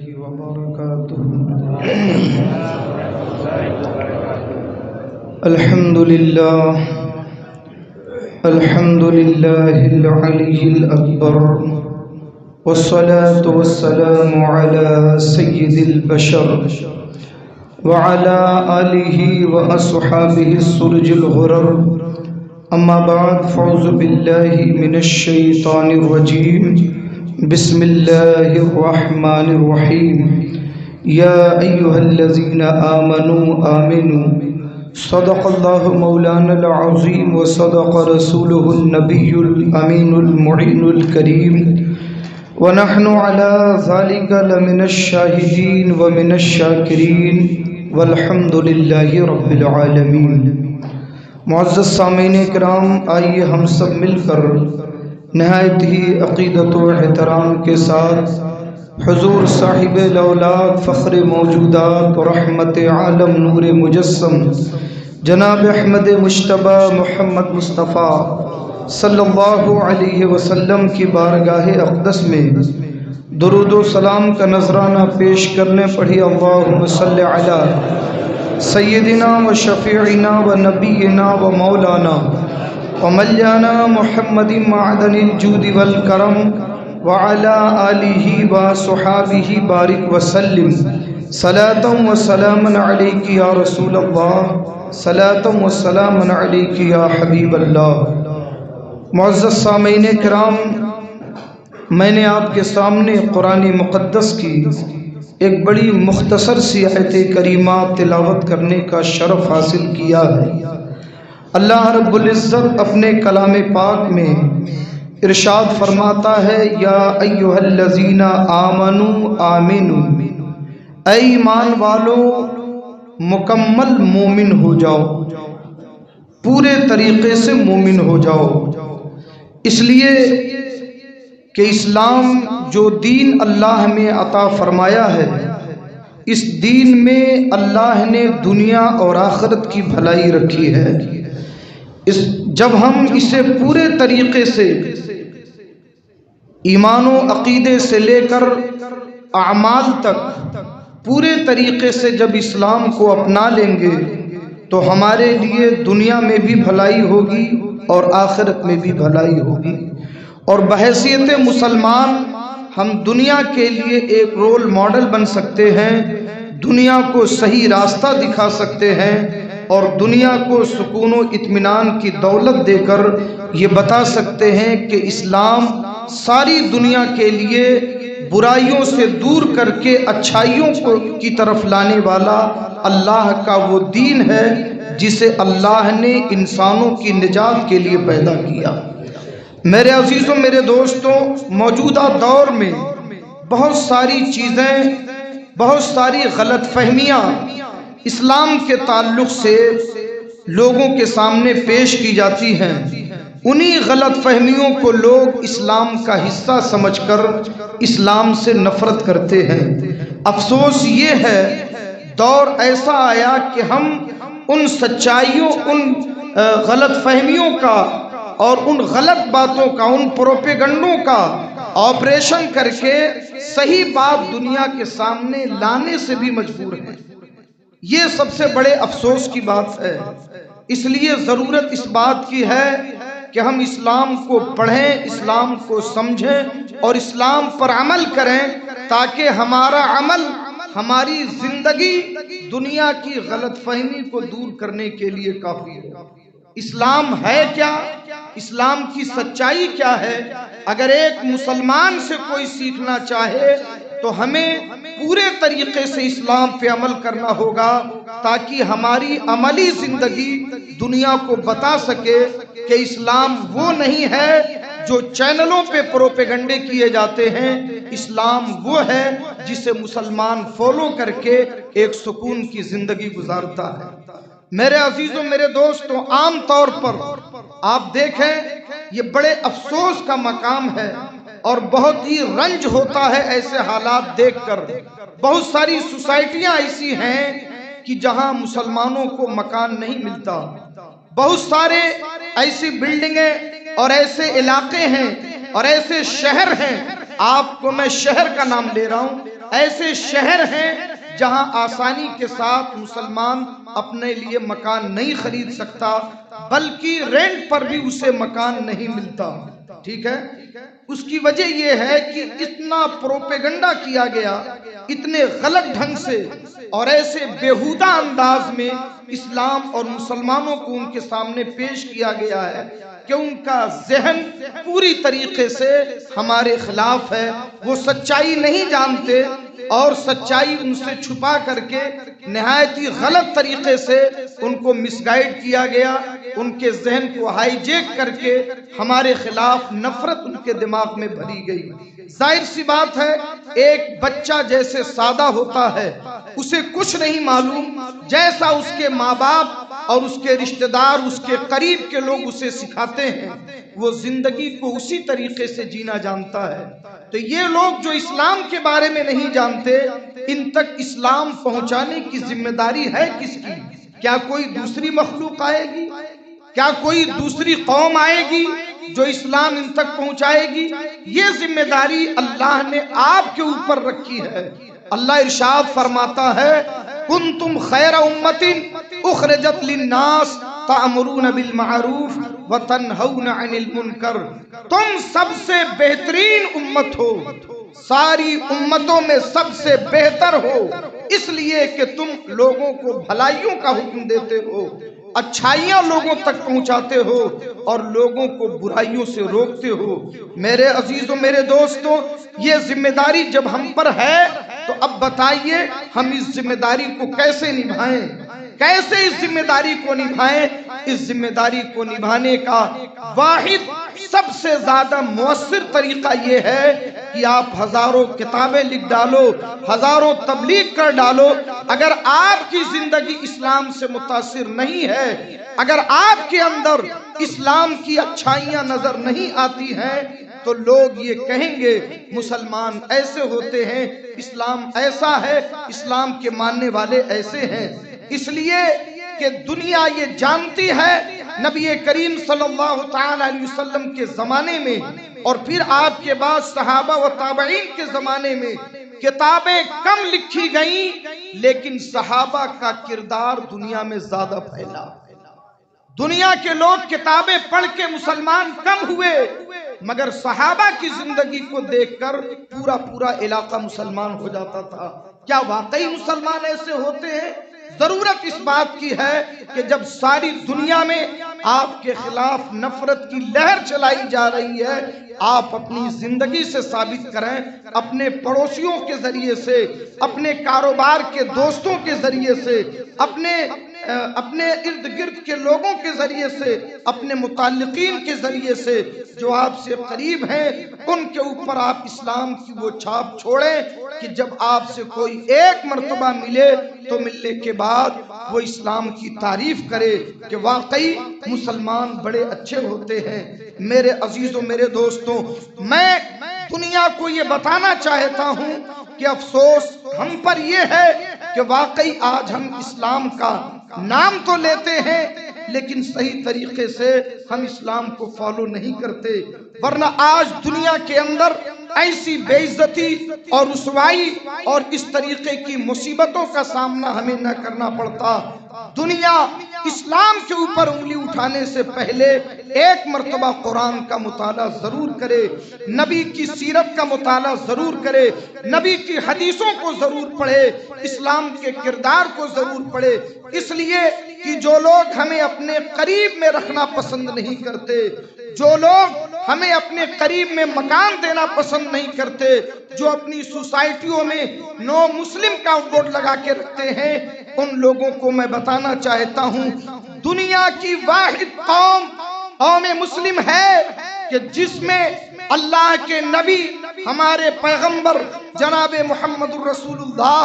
وبركاته. الحمد لله العلي الأكبر، والصلاة والسلام على سيد البشر وعلى آله وأصحابه السرج الغرر. أما بعد، فأعوذ بالله من الشيطان الرجيم. بسم الله الرحمن الرحيم. يا أيها الذين آمنوا آمنوا. صدق الله مولانا العظيم وصدق رسوله النبي الأمين المعين الكريم، ونحن على ذلك لمن الشاهدين ومن الشاكرين، والحمد لله رب العالمين. معزز سامعین کرام، آئیے ہم سب مل کر نہایت ہی عقیدت و احترام کے ساتھ حضور صاحب الاولاد فخر موجودات و رحمت عالم نور مجسم جناب احمد مجتبی محمد مصطفیٰ صلی اللہ علیہ وسلم کی بارگاہ اقدس میں درود و سلام کا نذرانہ پیش کرنے پڑھی. اللہم صلی علی سیدنا و شفیعنا و نبینا و مولانا و مولانا محمد معدن الجود والکرم وعلى آلہ و صحابہ بارک وسلم. صلاۃ و سلام علیک یا رسول اللہ، صلاۃ و سلام علیک یا حبیب اللہ. معزز سامعین کرام، میں نے آپ کے سامنے قرآن مقدس کی ایک بڑی مختصر سی آیت کریمہ تلاوت کرنے کا شرف حاصل کیا ہے. اللہ رب العزت اپنے کلام پاک میں ارشاد فرماتا ہے، یا ایھا الذین آمنوا آمنوا، اے ایمان والو مکمل مومن ہو جاؤ، پورے طریقے سے مومن ہو جاؤ. اس لیے کہ اسلام جو دین اللہ میں عطا فرمایا ہے، اس دین میں اللہ نے دنیا اور آخرت کی بھلائی رکھی ہے. جب ہم اسے پورے طریقے سے ایمان و عقیدے سے لے کر اعمال تک پورے طریقے سے جب اسلام کو اپنا لیں گے تو ہمارے لیے دنیا میں بھی بھلائی ہوگی اور آخرت میں بھی بھلائی ہوگی. اور بحیثیت مسلمان ہم دنیا کے لیے ایک رول ماڈل بن سکتے ہیں، دنیا کو صحیح راستہ دکھا سکتے ہیں، اور دنیا کو سکون و اطمینان کی دولت دے کر یہ بتا سکتے ہیں کہ اسلام ساری دنیا کے لیے برائیوں سے دور کر کے اچھائیوں کی طرف لانے والا اللہ کا وہ دین ہے جسے اللہ نے انسانوں کی نجات کے لیے پیدا کیا. میرے عزیزوں، میرے دوستوں، موجودہ دور میں بہت ساری چیزیں، بہت ساری غلط فہمیاں اسلام کے تعلق سے لوگوں کے سامنے پیش کی جاتی ہیں. انہی غلط فہمیوں کو لوگ اسلام کا حصہ سمجھ کر اسلام سے نفرت کرتے ہیں. افسوس یہ ہے دور ایسا آیا کہ ہم ان سچائیوں، ان غلط فہمیوں کا اور ان غلط باتوں کا، ان پروپیگنڈوں کا آپریشن کر کے صحیح بات دنیا کے سامنے لانے سے بھی مجبور ہیں. یہ سب سے بڑے افسوس کی بات ہے. اس لیے ضرورت اس بات کی ہے کہ ہم اسلام کو پڑھیں، اسلام کو سمجھیں اور اسلام پر عمل کریں، تاکہ ہمارا عمل، ہماری زندگی دنیا کی غلط فہمی کو دور کرنے کے لیے کافی ہے. اسلام ہے کیا؟ اسلام کی سچائی کیا ہے؟ اگر ایک مسلمان سے کوئی سیکھنا چاہے تو ہمیں پورے طریقے سے اسلام پہ عمل کرنا ہوگا، تاکہ ہماری عملی زندگی دنیا کو بتا سکے کہ اسلام وہ نہیں ہے جو چینلوں پہ پروپیگنڈے کیے جاتے ہیں. اسلام وہ ہے جسے مسلمان فالو کر کے ایک سکون کی زندگی گزارتا ہے. میرے عزیزوں، میرے دوستوں، عام طور پر آپ دیکھیں یہ بڑے افسوس کا مقام ہے اور بہت ہی رنج ہوتا ہے ایسے حالات دیکھ کر. بہت ساری سوسائٹیاں ایسی ہیں کہ جہاں مسلمانوں کو مکان نہیں ملتا. بہت سارے ایسی بلڈنگیں اور ایسے علاقے ہیں اور ایسے شہر ہیں، آپ کو میں شہر کا نام لے رہا ہوں ایسے شہر ہیں جہاں آسانی کے ساتھ مسلمان اپنے لیے مکان نہیں خرید سکتا، بلکہ رینٹ پر بھی اسے مکان نہیں ملتا۔ ٹھیک ہے، اس کی وجہ یہ ہے کہ اتنا پروپیگنڈا کیا گیا، اتنے غلط ڈھنگ سے اور ایسے بیہودہ انداز میں اسلام اور مسلمانوں کو ان کے سامنے پیش کیا گیا ہے کہ ان کا ذہن پوری طریقے سے ہمارے خلاف ہے۔ وہ سچائی نہیں جانتے اور سچائی ان سے چھپا کر کے نہایت ہی غلط طریقے سے ان کو مس گائیڈ کیا گیا، ان کے ذہن کو ہائی جیک کر کے ہمارے خلاف نفرت ان کے دماغ میں بھری گئی۔ ظاہر سی بات ہے، ایک بچہ جیسے سادہ ہوتا ہے، اسے کچھ نہیں معلوم، جیسا اس کے ماں باپ اور اس کے رشتہ دار، اس کے قریب کے لوگ اسے سکھاتے ہیں، وہ زندگی کو اسی طریقے سے جینا جانتا ہے۔ تو یہ لوگ جو اسلام کے بارے میں نہیں جانتے، ان تک اسلام پہنچانے کی ذمہ داری ہے کس کی؟ کیا کوئی دوسری مخلوق آئے گی؟ کیا کوئی دوسری قوم آئے گی جو اسلام ان تک پہنچائے گی؟ یہ ذمہ داری اللہ نے آپ کے اوپر رکھی ہے۔ اللہ ارشاد فرماتا ہے، کنتم خیر امت اخرجت للناس تأمرون بالمعروف وتنہون عن المنکر، تم سب سے بہترین امت ہو، ساری امتوں میں سب سے بہتر ہو، اس لیے کہ تم لوگوں کو بھلائیوں کا حکم دیتے ہو، اچھائیاں لوگوں تک پہنچاتے ہو اور لوگوں کو برائیوں سے روکتے ہو۔ میرے عزیزوں، میرے دوستوں، یہ ذمہ داری جب ہم پر ہے تو اب بتائیے ہم اس ذمہ داری کو کیسے نبھائیں؟ کیسے اس ذمہ داری کو نبھائیں؟ اس ذمہ داری کو نبھانے کا واحد سب سے زیادہ مؤثر طریقہ یہ ہے کہ آپ ہزاروں کتابیں لکھ ڈالو، ہزاروں تبلیغ کر ڈالو، اگر آپ کی زندگی اسلام سے متاثر نہیں ہے، اگر آپ کے اندر اسلام کی اچھائیاں نظر نہیں آتی ہیں، تو لوگ یہ کہیں گے مسلمان ایسے ہوتے ہیں، اسلام ایسا ہے، اسلام کے ماننے والے ایسے ہیں۔ اس لیے کہ دنیا یہ جانتی ہے نبی کریم صلی اللہ تعالی علیہ وسلم کے زمانے میں اور پھر آپ کے بعد صحابہ و تابعین کے زمانے میں کتابیں کم لکھی گئیں، لیکن صحابہ کا کردار دنیا میں زیادہ پھیلا۔ دنیا کے لوگ کتابیں پڑھ کے مسلمان کم ہوئے، مگر صحابہ کی زندگی کو دیکھ کر پورا پورا علاقہ مسلمان ہو جاتا تھا۔ کیا واقعی مسلمان ایسے ہوتے ہیں؟ ضرورت اس بات کی ہے کہ جب ساری دنیا میں آپ کے خلاف نفرت کی لہر چلائی جا رہی ہے، آپ اپنی زندگی سے ثابت کریں، اپنے پڑوسیوں کے ذریعے سے، اپنے کاروبار کے دوستوں کے ذریعے سے، اپنے ارد گرد کے لوگوں کے ذریعے سے، اپنے متعلقین کے ذریعے سے جو آپ سے قریب ہیں، ان کے اوپر آپ اسلام کی وہ چھاپ چھوڑیں کہ جب آپ سے کوئی ایک مرتبہ ملے تو ملنے کے بعد وہ اسلام کی تعریف کرے کہ واقعی مسلمان بڑے اچھے ہوتے ہیں۔ میرے عزیزوں، میرے دوستوں، میں دنیا کو یہ بتانا چاہتا ہوں کہ افسوس ہم پر یہ ہے کہ واقعی آج ہم اسلام کا نام تو لیتے ہیں لیکن صحیح طریقے سے ہم اسلام کو فالو نہیں کرتے، ورنہ آج دنیا کے اندر ایسی بے عزتی اور رسوائی اور اس طریقے کی مصیبتوں کا سامنا ہمیں نہ کرنا پڑتا۔ دنیا اسلام کے اوپر انگلی اٹھانے سے پہلے ایک مرتبہ قرآن کا مطالعہ ضرور کرے، نبی کی سیرت کا مطالعہ ضرور کرے، نبی کی حدیثوں کو ضرور پڑھے، اسلام کے کردار کو ضرور پڑھے، اس لیے کہ جو لوگ ہمیں اپنے قریب میں رکھنا پسند نہیں کرتے، جو لوگ ہمیں اپنے قریب میں مکان دینا پسند نہیں کرتے، جو اپنی سوسائٹیوں میں نو مسلم کا بورڈ لگا کے رکھتے ہیں، ان لوگوں کو میں بتانا چاہتا ہوں دنیا کی واحد قوم مسلم ہے کہ جس میں اللہ کے نبی ہمارے پیغمبر جناب محمد الرسول اللہ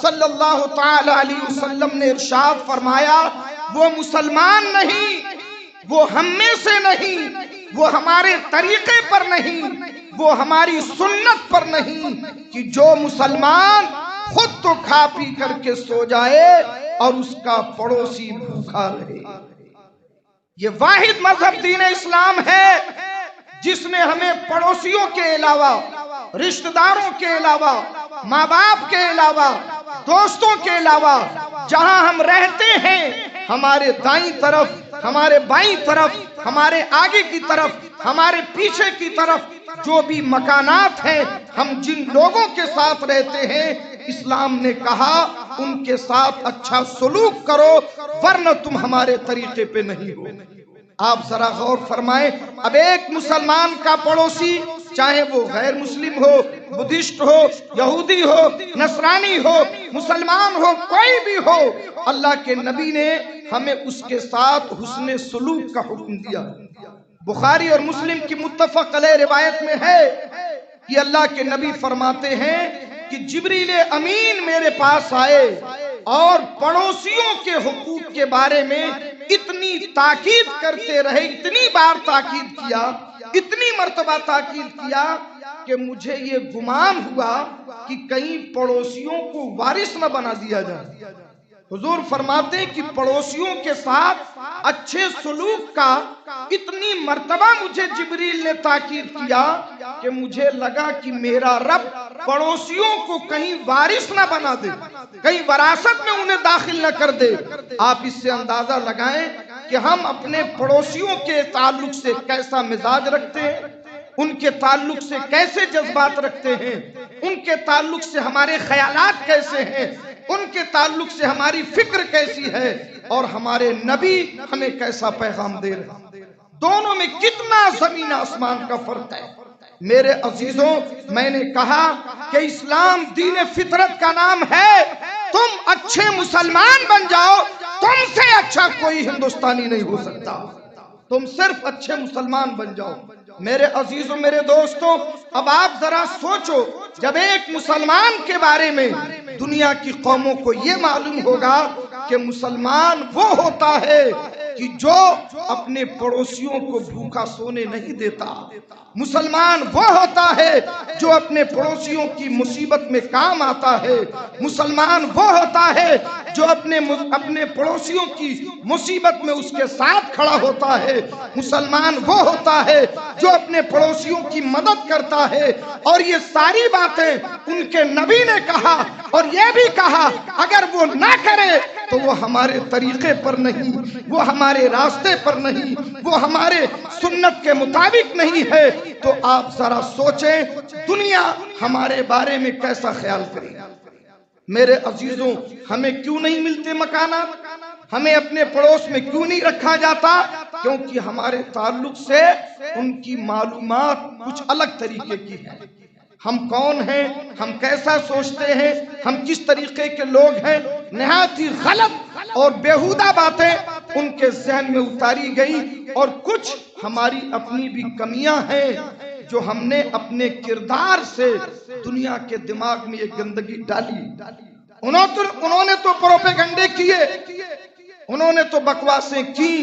صلی اللہ تعالی علیہ وسلم نے ارشاد فرمایا، وہ مسلمان نہیں، وہ ہم میں سے نہیں، وہ ہمارے طریقے پر نہیں، وہ ہماری سنت پر نہیں، کہ جو مسلمان خود تو کھا پی کر کے سو جائے اور اس کا پڑوسی بھوکا رہے۔ یہ واحد مذہب دین اسلام ہے جس نے ہمیں پڑوسیوں کے علاوہ، رشتہ داروں کے علاوہ، ماں باپ کے علاوہ، دوستوں کے علاوہ جہاں ہم رہتے ہیں، ہمارے دائیں طرف، ہمارے بائیں طرف، ہمارے آگے کی طرف، ہمارے پیچھے کی طرف جو بھی مکانات ہیں، ہم جن لوگوں کے ساتھ رہتے ہیں، اسلام نے کہا ان کے ساتھ اچھا سلوک کرو، ورنہ تم ہمارے طریقے پہ نہیں ہو۔ آپ ذرا غور فرمائیں، اب ایک مسلمان کا پڑوسی، چاہے وہ غیر مسلم ہو، بدھسٹ ہو، یہودی ہو، نصرانی ہو، مسلمان ہو، کوئی بھی ہو، اللہ کے نبی نے ہمیں اس کے ساتھ حسن سلوک کا حکم دیا۔ بخاری اور مسلم کی متفق علیہ روایت میں ہے کہ اللہ کے نبی فرماتے ہیں کہ جبریل امین میرے پاس آئے اور پڑوسیوں کے حقوق کے بارے میں اتنی تاکید کرتے رہے، اتنی بار تاکید کیا، اتنی مرتبہ تاکید کیا کہ مجھے یہ گمان ہوا کہ کہیں پڑوسیوں کو وارث نہ بنا دیا جائے۔ حضور فرماتے ہیں کہ پڑوسیوں کے ساتھ اچھے سلوک کا اتنی مرتبہ مجھے جبریل نے تاکید کیا کہ مجھے لگا کہ میرا رب پڑوسیوں کو کہیں وارث نہ بنا دے، کہیں وراثت میں انہیں داخل نہ کر دے۔ آپ اس سے اندازہ لگائیں کہ ہم اپنے پڑوسیوں کے تعلق سے کیسا مزاج رکھتے ہیں، ان کے تعلق سے کیسے جذبات رکھتے ہیں، ان کے تعلق سے ہمارے خیالات کیسے ہیں، ان کے تعلق سے ہماری فکر کیسی ہے، اور ہمارے نبی ہمیں کیسا پیغام دے رہے ہیں۔ دونوں میں کتنا زمین آسمان کا فرق ہے۔ میرے عزیزوں، میں نے کہا کہ اسلام دین فطرت کا نام ہے۔ تم اچھے مسلمان بن جاؤ، تم سے اچھا کوئی ہندوستانی نہیں ہو سکتا۔ تم صرف اچھے مسلمان بن جاؤ۔ میرے عزیزوں، میرے دوستوں، اب آپ ذرا سوچو، جب ایک مسلمان کے بارے میں دنیا کی قوموں کو یہ معلوم ہوگا کہ مسلمان وہ ہوتا ہے کہ جو اپنے پڑوسیوں کو بھوکا سونے نہیں دیتا، مسلمان وہ ہوتا ہے جو اپنے پڑوسیوں کی مصیبت میں کام آتا ہے، مسلمان وہ ہوتا ہے جو اپنے پڑوسیوں کی مصیبت میں اس کے ساتھ کھڑا ہوتا ہے، مسلمان وہ ہوتا ہے جو اپنے پڑوسیوں کی مدد کرتا ہے۔ اور یہ ساری باتیں ان کے نبی نے کہا، اور یہ بھی کہا اگر وہ نہ کرے تو وہ ہمارے طریقے پر نہیں، وہ ہمارے راستے پر نہیں، وہ ہمارے سنت کے مطابق نہیں ہے۔ تو آپ ذرا سوچیں دنیا ہمارے بارے میں کیسا خیال کرے۔ میرے عزیزوں، ہمیں کیوں نہیں ملتے مکانات؟ ہمیں اپنے پڑوس میں کیوں نہیں رکھا جاتا؟ کیونکہ ہمارے تعلق سے ان کی معلومات کچھ الگ طریقے کی ہیں۔ ہم کون ہیں، ہم کیسا سوچتے ہیں، ہم کس طریقے کے لوگ ہیں، نہایت ہی غلط اور بیہودہ باتیں ان کے ذہن میں اتاری گئی، اور کچھ ہماری اپنی بھی کمیاں ہیں جو ہم نے اپنے کردار سے دنیا کے دماغ میں یہ گندگی ڈالی۔ انہوں نے تو پروپیگنڈے کیے، انہوں نے تو بکواسیں کی،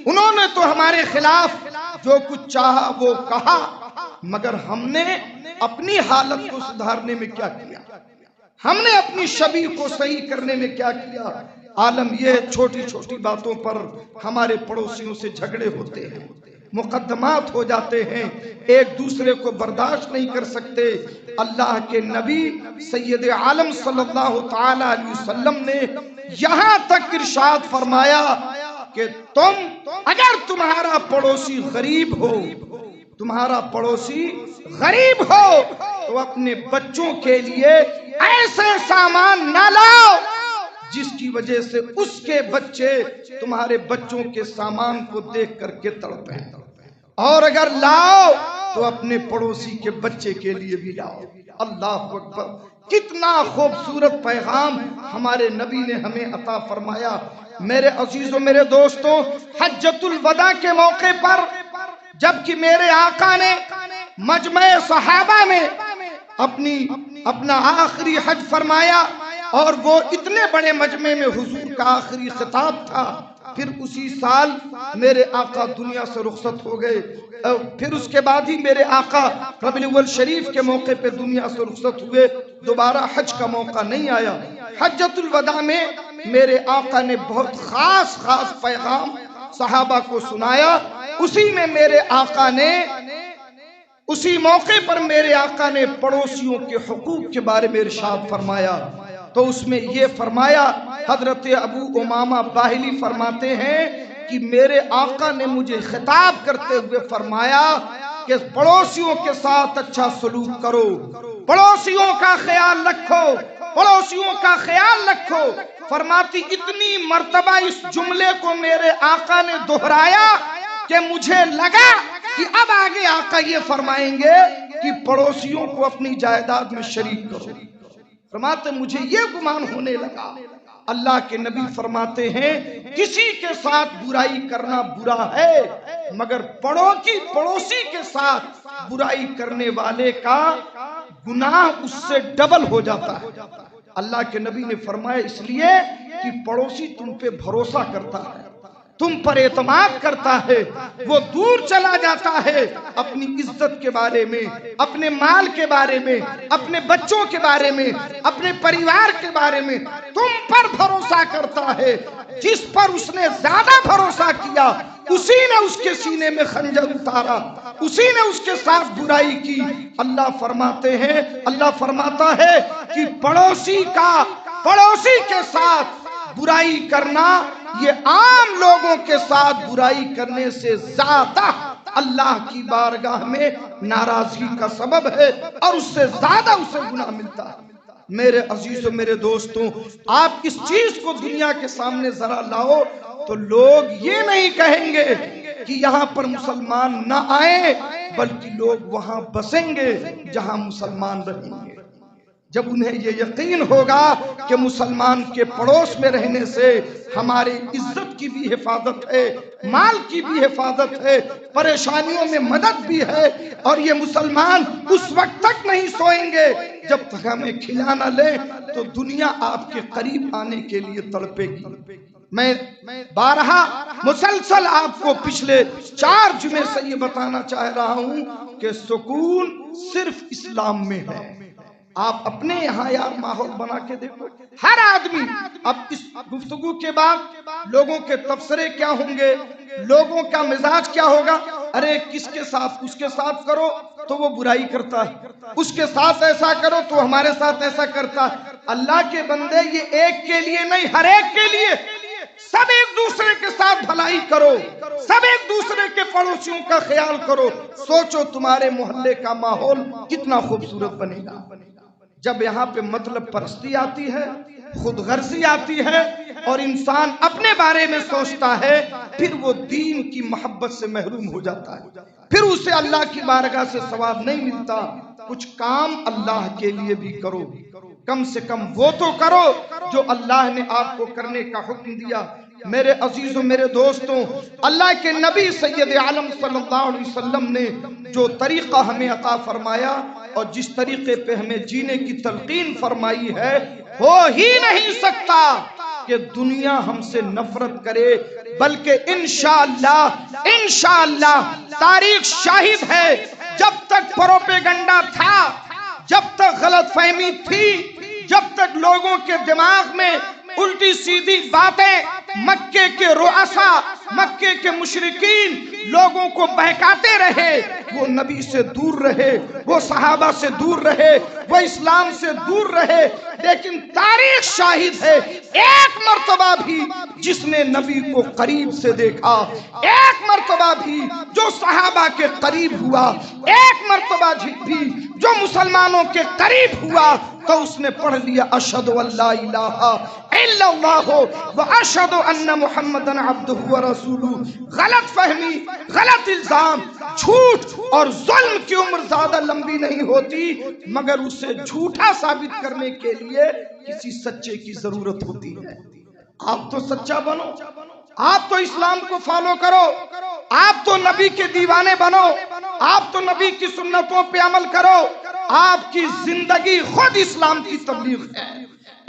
انہوں نے تو ہمارے خلاف جو کچھ چاہا وہ کہا، مگر ہم نے اپنی حالت کو سدھارنے میں کیا کیا؟ ہم نے اپنی شبیہ کو صحیح کرنے میں کیا کیا؟ عالم یہ چھوٹی چھوٹی باتوں پر ہمارے پڑوسیوں سے جھگڑے ہوتے ہیں، مقدمات ہو جاتے ہیں، ایک دوسرے کو برداشت نہیں کر سکتے۔ اللہ کے نبی سید عالم صلی اللہ تعالی علیہ وسلم نے یہاں تک ارشاد فرمایا کہ اگر تمہارا پڑوسی غریب ہو، تمہارا پڑوسی غریب ہو تو اپنے بچوں کے لیے ایسے سامان نہ لاؤ جس کی وجہ سے اس کے بچے تمہارے بچوں کے سامان کو دیکھ کر کے تڑپیں، اور اگر لاؤ تو اپنے پڑوسی کے بچے کے لیے بھی لاؤ۔ اللہ اکبر! کتنا خوبصورت پیغام ہمارے نبی نے ہمیں عطا فرمایا۔ میرے عزیزوں، میرے دوستوں، حجۃ الوداع کے موقع پر جبکہ میرے آقا نے مجمع صحابہ میں اپنا آخری حج فرمایا، اور وہ اتنے بڑے مجمع میں حضور کا آخری خطاب تھا، پھر اسی سال میرے آقا دنیا سے رخصت ہو گئے، پھر اس کے بعد ہی میرے آقا ربیع الاول شریف کے موقع پہ دنیا سے رخصت ہوئے، دوبارہ حج کا موقع نہیں آیا۔ حجۃ الوداع میں میرے آقا نے بہت خاص خاص پیغام صحابہ کو سنایا، اسی میں میرے آقا نے اسی موقع پر میرے آقا نے پڑوسیوں کے حقوق کے بارے میں ارشاد فرمایا، تو اس میں یہ فرمایا، حضرت ابو امامہ باہلی فرماتے ہیں کہ میرے آقا نے مجھے خطاب کرتے ہوئے فرمایا کہ پڑوسیوں کے ساتھ اچھا سلوک کرو، پڑوسیوں کا خیال رکھو، پڑوسیوں کا خیال رکھو۔ فرماتی اتنی مرتبہ اس جملے کو میرے آقا نے دہرایا کہ مجھے لگا کہ اب آگے آقا یہ فرمائیں گے کہ پڑوسیوں کو اپنی جائیداد میں شریک کرو۔ فرماتے مجھے یہ گمان ہونے لگا، اللہ کے نبی فرماتے ہیں کسی کے ساتھ برائی کرنا برا ہے، مگر پڑوسی کے ساتھ برائی کرنے والے کا گناہ اس سے ڈبل ہو جاتا ہے۔ اللہ کے نبی نے فرمایا اس لیے کہ پڑوسی تم پہ بھروسہ کرتا ہے، تم پر اعتماد کرتا ہے، وہ دور چلا جاتا ہے اپنی عزت کے بارے میں، اپنے مال کے بارے میں، اپنے بچوں کے بارے میں، اپنے پریوار کے بارے میں تم پر بھروسہ کرتا ہے۔ جس پر اس نے زیادہ بھروسہ کیا اسی نے اس کے سینے میں خنجر اتارا، اسی نے اس کے ساتھ برائی کی۔ اللہ فرماتا ہے کہ پڑوسی کے ساتھ برائی کرنا یہ عام لوگوں کے ساتھ برائی کرنے سے زیادہ اللہ کی بارگاہ میں ناراضگی کا سبب ہے، اور اس سے زیادہ اسے گناہ ملتا ہے۔ میرے عزیزوں، میرے دوستوں، آپ اس چیز کو دنیا کے سامنے ذرا لاؤ تو لوگ یہ نہیں کہیں گے کہ یہاں پر مسلمان نہ آئیں، بلکہ لوگ وہاں بسیں گے جہاں مسلمان رہیں گے۔ جب انہیں یہ یقین ہوگا کہ مسلمان کے پڑوس میں رہنے سے ہماری عزت کی بھی حفاظت ہے، مال کی بھی حفاظت ہے، پریشانیوں میں مدد بھی ہے، اور یہ مسلمان اس وقت تک نہیں سوئیں گے جب تک ہمیں کھلا نہ لیں، تو دنیا آپ کے قریب آنے کے لیے تڑپے گی۔ میں بارہا مسلسل آپ کو پچھلے 4 جمعے سے یہ بتانا چاہ رہا ہوں کہ سکون صرف اسلام میں ہے۔ آپ اپنے یہاں یار ماحول بنا کے دیکھو، ہر آدمی اب اس گفتگو کے بعد لوگوں کے تبصرے کیا ہوں گے، لوگوں کا مزاج کیا ہوگا، ارے کس کے ساتھ، اس کے ساتھ کرو تو وہ برائی کرتا ہے، اس کے ساتھ ایسا کرو تو ہمارے ساتھ ایسا کرتا ہے۔ اللہ کے بندے یہ ایک کے لیے نہیں، ہر ایک کے لیے، سب ایک دوسرے کے ساتھ بھلائی کرو، سب ایک دوسرے کے پڑوسیوں کا خیال کرو، سوچو تمہارے محلے کا ماحول کتنا خوبصورت بنے گا۔ جب یہاں پہ مطلب پرستی آتی ہے، خود غرضی آتی ہے، اور انسان اپنے بارے میں سوچتا ہے، پھر وہ دین کی محبت سے محروم ہو جاتا ہے، پھر اسے اللہ کی بارگاہ سے ثواب نہیں ملتا۔ کچھ کام اللہ کے لیے بھی کرو، کم سے کم وہ تو کرو جو اللہ نے آپ کو کرنے کا حکم دیا۔ میرے عزیزوں، میرے دوستوں، اللہ کے نبی سید عالم صلی اللہ علیہ وسلم نے جو طریقہ ہمیں عطا فرمایا اور جس طریقے پہ ہمیں جینے کی تلقین فرمائی ہے، ہو ہی نہیں سکتا کہ دنیا ہم سے نفرت کرے، بلکہ انشاءاللہ تاریخ شاہد ہے، جب تک پروپیگنڈا تھا، جب تک غلط فہمی تھی، جب تک لوگوں کے دماغ میں الٹی سیدھی باتیں، مکے کے رؤساء، مکے کے مشرکین لوگوں کو بہکاتے رہے، وہ نبی سے دور رہے، وہ صحابہ سے دور رہے، وہ اسلام سے دور رہے۔ لیکن تاریخ شاہد ہے، ایک مرتبہ بھی جس نے نبی کو قریب سے دیکھا، ایک مرتبہ بھی جو صحابہ کے قریب ہوا، ایک مرتبہ بھی جو مسلمانوں کے قریب ہوا، تو اس نے پڑھ لیا اشہد ان لا الہ الا اللہ و اشہد ان محمدن عبدہ و رسولہ۔ غلط فہمی، غلط الزام، جھوٹ اور ظلم کی عمر زیادہ لمبی نہیں ہوتی، مگر اسے جھوٹا ثابت کرنے کے لیے کسی سچے کی ضرورت ہوتی ہے۔ آپ تو سچا بنو، آپ تو اسلام کو فالو کرو، آپ تو نبی کے دیوانے بنو، آپ تو نبی کی سنتوں پہ عمل کرو۔ آپ کی زندگی خود اسلام کی تبلیغ ہے،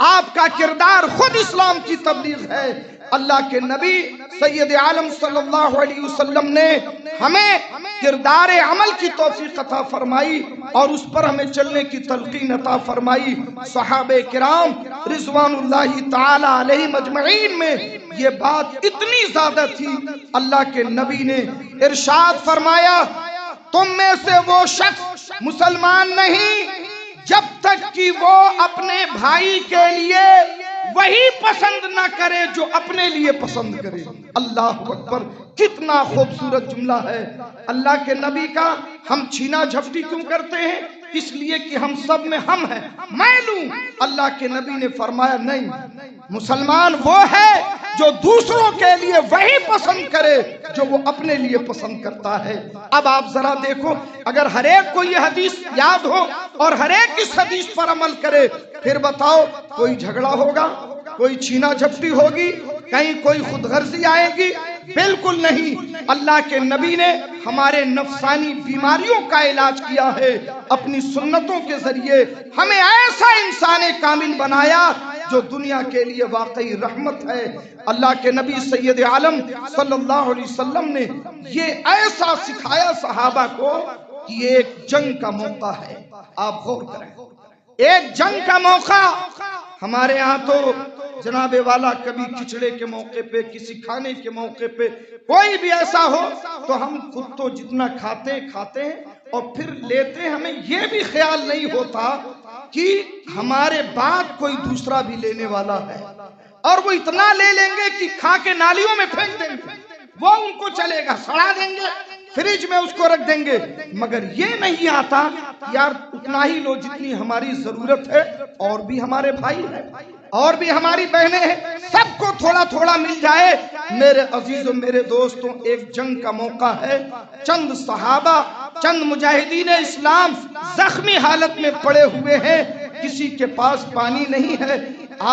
آپ کا کردار خود اسلام کی تبلیغ ہے۔ اللہ کے نبی سید عالم صلی اللہ علیہ وسلم نے ہمیں کردار عمل کی توفیق عطا فرمائی اور اس پر ہمیں چلنے کی تلقین عطا فرمائی۔ صحابہ کرام رضوان اللہ تعالی علیہم اجمعین میں یہ بات اتنی زیادہ تھی، اللہ کے نبی نے ارشاد فرمایا تم میں سے وہ شخص مسلمان نہیں جب تک کہ وہ اپنے بھائی کے لیے وہی پسند نہ کرے جو اپنے لیے پسند کرے۔ اللہ اکبر، کتنا خوبصورت جملہ ہے اللہ کے نبی کا۔ ہم چھینا جھپٹی کیوں کرتے ہیں؟ اس لیے کہ ہم سب میں ہم ہیں، میں لوں۔ اللہ کے نبی نے فرمایا نہیں، مسلمان وہ ہے جو دوسروں کے لیے وہی پسند کرے جو وہ اپنے لیے پسند کرتا ہے۔ اب آپ ذرا دیکھو، اگر ہر ایک کو یہ حدیث یاد ہو اور ہر ایک اس حدیث پر عمل کرے، پھر بتاؤ کوئی جھگڑا ہوگا، کوئی چھینا جھپٹی ہوگی، کہیں کوئی خود غرضی آئے گی؟ بالکل نہیں۔ اللہ کے نبی نے ہمارے نفسانی بیماریوں کا علاج کیا ہے، اپنی سنتوں کے ذریعے ہمیں ایسا انسان کامل بنایا جو دنیا کے لیے واقعی رحمت ہے۔ اللہ کے نبی سید عالم صلی اللہ علیہ وسلم نے یہ ایسا سکھایا صحابہ کو کہ یہ ایک جنگ کا موقع ہے۔ آپ غور کریں، ایک جنگ کا موقع۔ ہمارے ہاں تو جناب والا کبھی کھچڑے کے موقع پہ، کسی کھانے کے موقع پہ کوئی بھی ایسا ہو تو ہم خود تو جتنا کھاتے ہیں اور پھر لیتے ہیں، ہمیں یہ بھی خیال نہیں ہوتا کہ ہمارے بعد کوئی دوسرا بھی لینے والا ہے، اور وہ اتنا لے لیں گے کہ کھا کے نالیوں میں پھینک دیں گے، وہ ان کو چلے گا، سڑا دیں گے، فریج میں اس کو رکھ دیں گے، مگر یہ نہیں آتا یار اتنا ہی لو جتنی ہماری ضرورت ہے، اور بھی ہمارے بھائی ہیں، اور بھی ہماری بہنیں ہیں، سب کو تھوڑا تھوڑا مل جائے۔ میرے عزیزوں، میرے دوستوں، ایک جنگ کا موقع ہے، چند صحابہ، چند مجاہدین اسلام زخمی حالت میں پڑے ہوئے ہیں، کسی کے پاس پانی نہیں ہے،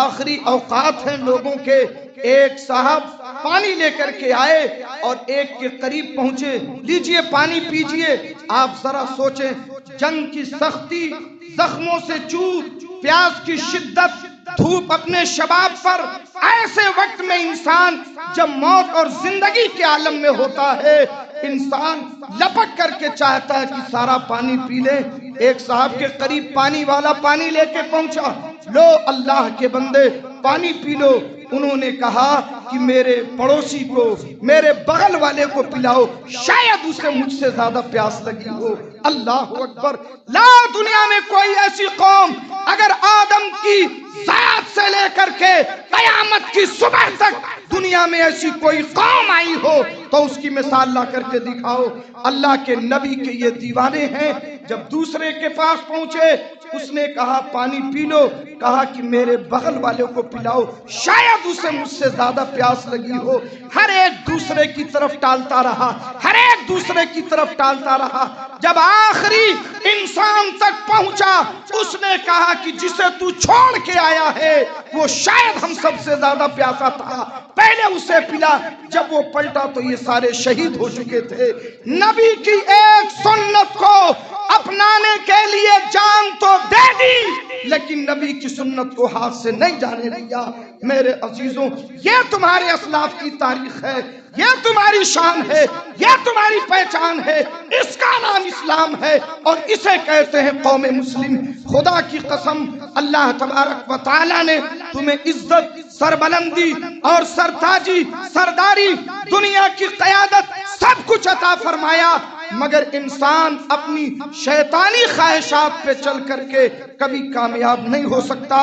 آخری اوقات ہیں لوگوں کے۔ ایک صاحب پانی لے کر کے آئے اور ایک کے قریب پہنچے، لیجئے پانی پیجئے۔ آپ ذرا سوچیں، جنگ کی سختی، زخموں سے چوٹ، پیاس کی شدت، دھوپ اپنے شباب پر، ایسے وقت میں انسان جب موت اور زندگی کے عالم میں ہوتا ہے، انسان لپک کر کے چاہتا ہے کہ سارا پانی پی لے۔ ایک صاحب کے قریب پانی والا پانی لے کے پہنچا، لو اللہ کے بندے پانی پی لو۔ انہوں نے کہا کہ میرے پڑوسی کو، میرے بغل والے کو پلاؤ، شاید اسے مجھ سے زیادہ پیاس لگی ہو۔ اللہ اکبر، لا دنیا میں کوئی ایسی قوم اگر آدم کی ذات سے لے کر کے قیامت کی صبح تک دنیا میں ایسی کوئی قوم آئی ہو تو اس کی مثال لا کر کے دکھاؤ۔ اللہ کے نبی کے یہ دیوانے ہیں، جب دوسرے کے پاس پہنچے اس نے کہا پانی پی لو، کہا کہ میرے بغل والے کو پلاؤ، شاید اسے مجھ سے زیادہ پیاس لگی ہو۔ ہر ایک دوسرے کی طرف ٹالتا رہا، ہر ایک دوسرے کی طرف ٹالتا رہا، جب آخری انسان تک پہنچا اس نے کہا کہ جسے تو چھوڑ کے آیا ہے وہ شاید ہم سب سے زیادہ پیاسا تھا، پہلے اسے پلا۔ جب وہ پلٹا تو یہ سارے شہید ہو چکے تھے۔ نبی کی ایک سنت کو اپنانے کے لیے جان تو دے دی، لیکن نبی کی سنت کو ہاتھ سے نہیں جانے دیا۔ میرے عزیزوں، یہ تمہارے اسلاف کی تاریخ ہے، یہ تمہاری شان ہے، یہ تمہاری پہچان ہے، اس کا نام اسلام ہے اور اسے کہتے ہیں قوم مسلم۔ خدا کی قسم، اللہ تبارک و تعالی نے تمہیں عزت، سربلندی اور سرتاجی، سرداری، دنیا کی قیادت، سب کچھ عطا فرمایا، مگر انسان اپنی شیطانی خواہشات پہ چل کر کے کبھی کامیاب نہیں ہو سکتا۔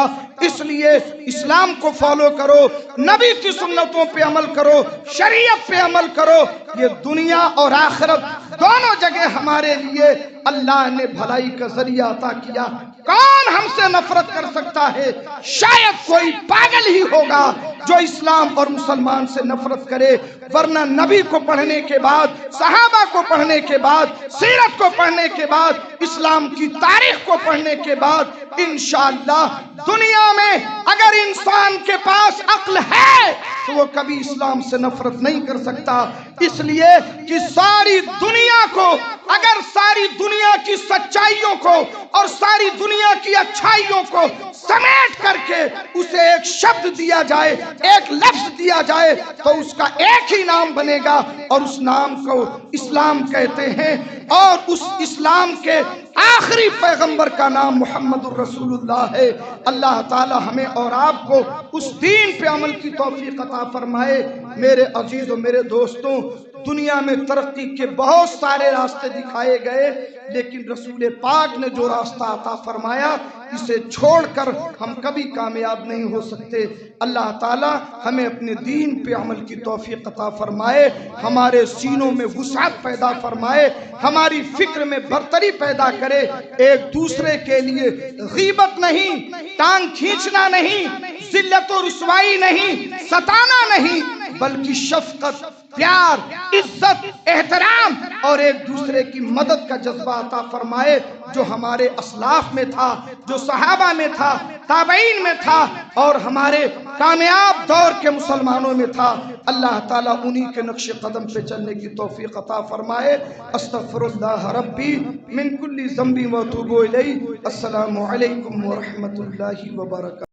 اس لیے اسلام کو فالو کرو، نبی کی سنتوں پہ عمل کرو، شریعت پہ عمل کرو، یہ دنیا اور آخرت دونوں جگہ ہمارے لیے اللہ نے بھلائی کا ذریعہ عطا کیا۔ کون ہم سے نفرت کر سکتا ہے؟ شاید کوئی پاگل ہی ہوگا جو اسلام اور مسلمان سے نفرت کرے، ورنہ نبی کو پڑھنے کے بعد، صحابہ کو پڑھنے کے بعد، سیرت کو پڑھنے کے بعد، اسلام کی تاریخ کو پڑھنے کے بعد انشاءاللہ دنیا میں اگر انسان کے پاس عقل ہے تو وہ کبھی اسلام سے نفرت نہیں کر سکتا۔ اس لیے کہ ساری دنیا کو، اگر ساری دنیا کی سچائیوں کو اور ساری دنیا کی اچھائیوں کو سمیٹ کر کے اسے ایک شبد دیا جائے، ایک لفظ دیا جائے تو اس کا ایک ہی نام بنے گا اور اس نام کو اسلام کہتے ہیں، اور اس اسلام کے آخری پیغمبر کا نام محمد الرسول اللہ ہے۔ اللہ تعالی ہمیں اور آپ کو اس دین پہ عمل کی توفیق عطا فرمائے۔ میرے عزیزوں، میرے دوستوں، دنیا میں ترقی کے بہت سارے راستے دکھائے گئے، لیکن رسول پاک نے جو راستہ عطا فرمایا اسے چھوڑ کر ہم کبھی کامیاب نہیں ہو سکتے۔ اللہ تعالی ہمیں اپنے دین پہ عمل کی توفیق عطا فرمائے، ہمارے سینوں میں وسعت پیدا فرمائے، ہماری فکر میں برتری پیدا کرے، ایک دوسرے کے لیے غیبت نہیں، ٹانگ کھینچنا نہیں، ذلت و رسوائی نہیں، ستانا نہیں، بلکہ شفقت، پیار، عزت، احترام اور ایک دوسرے کی مدد کا جذبہ عطا فرمائے، جو ہمارے اسلاف میں تھا، جو صحابہ میں تھا، تابعین میں تھا اور ہمارے کامیاب دور کے مسلمانوں میں تھا۔ اللہ تعالیٰ انہی کے نقش قدم پہ چلنے کی توفیق عطا فرمائے۔ استغفر اللہ ربی من کل ذنب و اتوب الیہ۔ السلام علیکم ورحمۃ اللہ وبرکاتہ۔